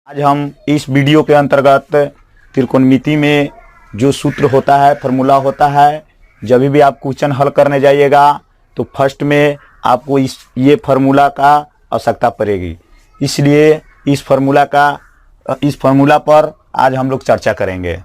आज हम इस वीडियो के अंतर्गत त्रिकोणमिति में जो सूत्र होता है, फार्मूला होता है, जब भी आप क्वेश्चन हल करने जाइएगा तो फर्स्ट में आपको ये फार्मूला का आवश्यकता पड़ेगी। इसलिए इस फार्मूला पर आज हम लोग चर्चा करेंगे।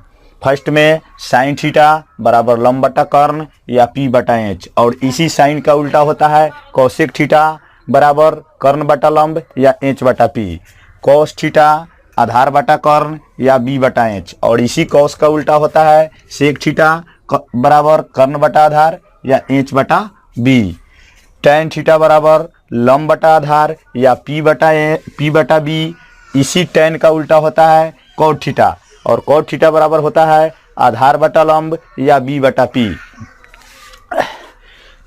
फर्स्ट में साइन थीटा बराबर लंब बटा कर्ण या पी बटा एच, और इसी साइन का उल्टा होता है कौशिक थीटा बराबर कर्ण बटा लंब या एच बटा पी। कॉस थीटा आधार बटा कर्ण या बी बटा एच, और इसी कॉस का उल्टा होता है सेक थीटा बराबर कर्ण बटा आधार या एच बटा बी। टैन थीटा बराबर लंब बटा आधार या पी बटा बी। इसी टैन का उल्टा होता है कॉट थीटा, और कॉट थीटा बराबर होता है आधार बटा लंब या बी बटा पी।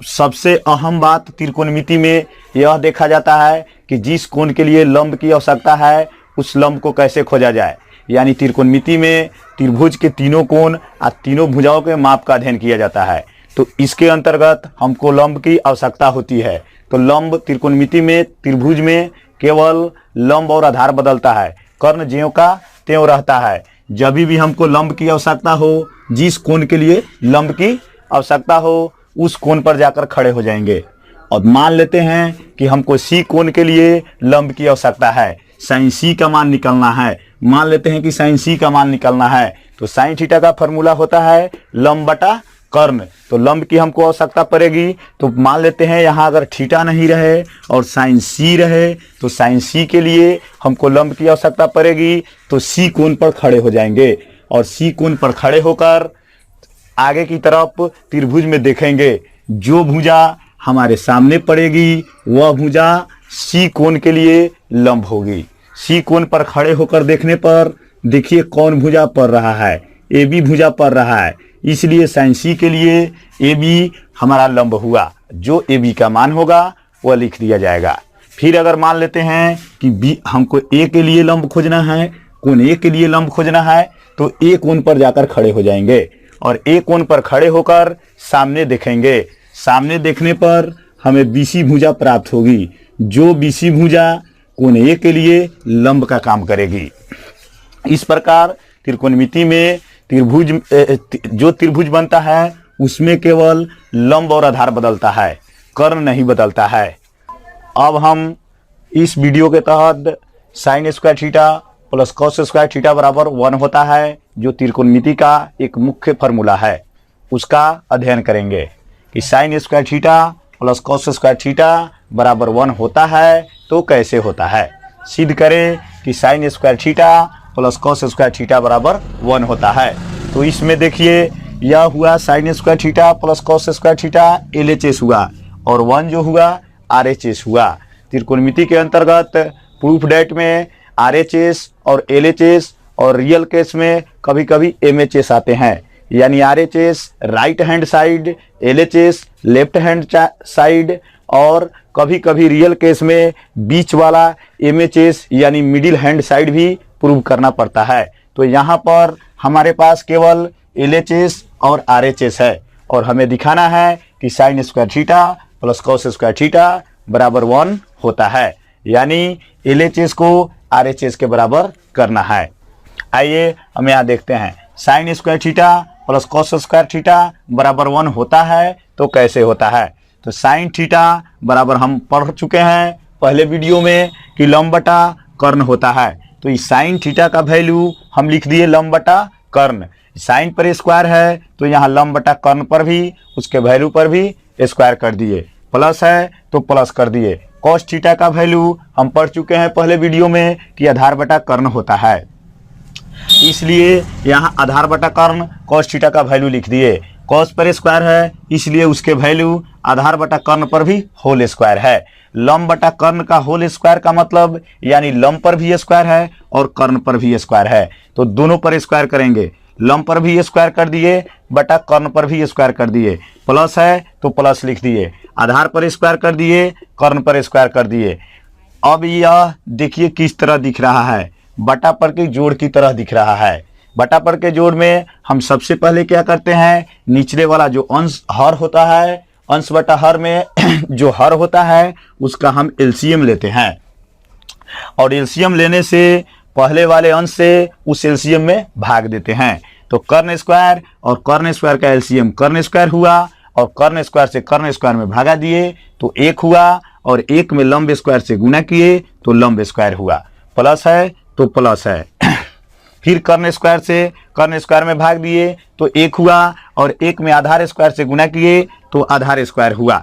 सबसे अहम बात त्रिकोणमिति में यह देखा जाता है कि जिस कोण के लिए लंब की आवश्यकता है उस लंब को कैसे खोजा जाए। यानी त्रिकोणमिति में त्रिभुज के तीनों कोण और तीनों भुजाओं के माप का अध्ययन किया जाता है, तो इसके अंतर्गत हमको लंब की आवश्यकता होती है। तो लंब त्रिकोणमिति में त्रिभुज में केवल लंब और आधार बदलता है, कर्ण ज्यों का त्यों रहता है। जब भी हमको लंब की आवश्यकता हो, जिस कोण के लिए लंब की आवश्यकता हो उस कोण पर जाकर खड़े हो जाएंगे। और मान लेते हैं कि हमको सी कोण के लिए लंब की आवश्यकता है, साइन सी का मान निकलना है। मान लेते हैं कि साइन सी का मान निकलना है, तो साइन थीटा का फार्मूला होता है लंब बटा कर्ण। तो लंब की हमको आवश्यकता पड़ेगी, तो मान लेते हैं यहाँ अगर थीटा नहीं रहे और साइन सी रहे तो साइन सी के लिए हमको लंब की आवश्यकता पड़ेगी। तो सी कोण पर खड़े हो जाएंगे, और सी कोण पर खड़े होकर आगे की तरफ त्रिभुज में देखेंगे। जो भुजा हमारे सामने पड़ेगी वह भुजा सी कोण के लिए लंब होगी। सी कोण पर खड़े होकर देखने पर देखिए कौन भुजा पड़ रहा है, ए बी भुजा पड़ रहा है, इसलिए साइन सी के लिए ए बी हमारा लंब हुआ। जो ए बी का मान होगा वह लिख दिया जाएगा। फिर अगर मान लेते हैं कि बी हमको ए के लिए लंब खोजना है, कोण ए के लिए लंब खोजना है, तो ए कोण पर जाकर खड़े हो जाएंगे और ए कोण पर खड़े होकर सामने देखेंगे। सामने देखने पर हमें बीसी भुजा प्राप्त होगी। जो बीसी भुजा कोण ए के लिए लंब का काम करेगी। इस प्रकार त्रिकोणमिति में जो त्रिभुज बनता है उसमें केवल लंब और आधार बदलता है, कर्ण नहीं बदलता है। अब हम इस वीडियो के तहत sine square theta plus cos square theta बराबर 1 होता है, जो त्रिकोणमिति का एक मुख्य फार्मूला है, उसका अध्ययन करेंगे कि sine square theta plus cos square theta बराबर 1 होता है तो कैसे होता है। सिद्ध करें कि sine square theta plus cos square theta बराबर 1 होता है। तो इसमें देखिए यह हुआ sine square theta plus cos square theta LHS हुआ, और 1 जो हुआ RHS हुआ। त्रिकोणमिति के अंतर्गत प्रूफ डेट में RHS और LHS और रियल केस में कभी कभी MHS आते हैं। यानी RHS right hand side, LHS left hand side, और कभी कभी रियल केस में बीच वाला MHS यानी मिडिल हैंड साइड भी प्रूव करना पड़ता है। तो यहाँ पर हमारे पास केवल LHS और RHS है, और हमें दिखाना है कि sine square theta plus cos square theta बराबर 1 होता है। यानी LHS को RHS के बराबर करना है। आइए हम यहाँ देखते हैं sine square theta plus cos square theta बराबर 1 होता है तो कैसे होता है। तो साइन थीटा बराबर हम पढ़ चुके हैं पहले वीडियो में कि लंब बटा कर्ण होता है। तो इस साइन थीटा का वैल्यू हम लिख दिए लंब बटा कर्ण। साइन पर स्क्वायर है तो यहाँ लंब बटा कर्ण पर भी उसके वैल्यू पर भी स्क्वायर कर दिए, प्लस है तो प्लस कर दिए। कॉस थीटा का वैल्यू हम पढ़ चुके हैं पहले वीडियो में कि आधार बटा कर्ण होता है, इसलिए यहाँ आधार बटा कर्ण कॉस थीटा का वैल्यू लिख दिए। कॉस पर स्क्वायर है इसलिए उसके वैल्यू आधार बटा कर्ण पर भी होल स्क्वायर है। लंब बटा कर्ण का होल स्क्वायर का मतलब यानी लंब पर भी स्क्वायर है और कर्ण पर भी स्क्वायर है, तो दोनों पर स्क्वायर करेंगे। लंब पर भी स्क्वायर कर दिए, बटा कर्ण पर भी स्क्वायर कर दिए, प्लस है तो प्लस लिख दिए। आधार पर स्क्वायर कर दिए, कर्ण पर स्क्वायर कर दिए। अब यह देखिए किस तरह दिख रहा है, बटा पर के जोड़ की तरह दिख रहा है। बटा पर के जोड़ में हम सबसे पहले क्या करते हैं, निचले वाला जो अंश हर होता है, अंश बटा हर में जो हर होता है उसका हम LCM लेते हैं, और LCM लेने से पहले वाले अंश से उस एलसीएम में भाग देते हैं। तो कर्ण स्क्वायर और कर्ण स्क्वायर का एलसीएम कर्ण स्क्वायर हुआ और कर्ण स्क्वायर से कर्ण स्क्वायर में भागा दिए तो 1 हुआ और 1 में लंब स्क्वायर से गुना किए तो लंब स्क्वायर हुआ। प्लस है तो प्लस है। फिर कर्ण स्क्वायर से कर्ण स्क्वायर में भाग दिए तो 1 हुआ और 1 में आधार स्क्वायर से गुना किए तो आधार स्क्वायर हुआ।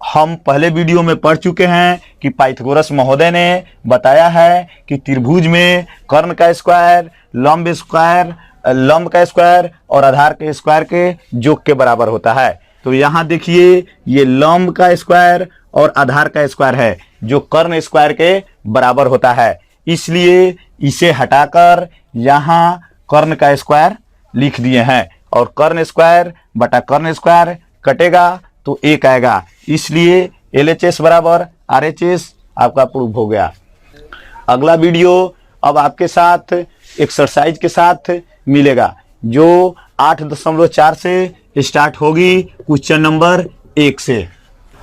हम पहले वीडियो में पढ़ चुके हैं कि पाइथागोरस महोदय ने बताया है कि त्रिभुज में कर्ण का स्क्वायर, लंब का स्क्वायर और आधार के स्क्वायर के योग के बराबर होता है। तो यहाँ देखिए ये लंब का स्क्वायर और आधार का स्क्वायर है जो कर्ण स्क्वायर के बराबर होता है, इसलिए इसे हटाकर यहाँ कर्ण का स्क्वायर लिख दिए हैं और कर्ण स्क्वायर बटा कर्ण स्क्वायर कटेगा तो 1 आएगा, इसलिए LHS बराबर RHS आपका प्रूफ हो गया। अगला वीडियो अब आपके साथ एक्सरसाइज के साथ मिलेगा जो 8.4 से स्टार्ट होगी क्वेश्चन नंबर 1 से।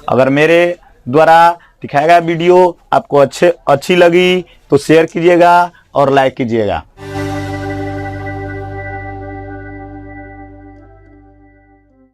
अगर मेरे द्वारा दिखाया गया वीडियो आपको अच्छी लगी तो शेयर कीजिएगा और लाइक कीजिएगा।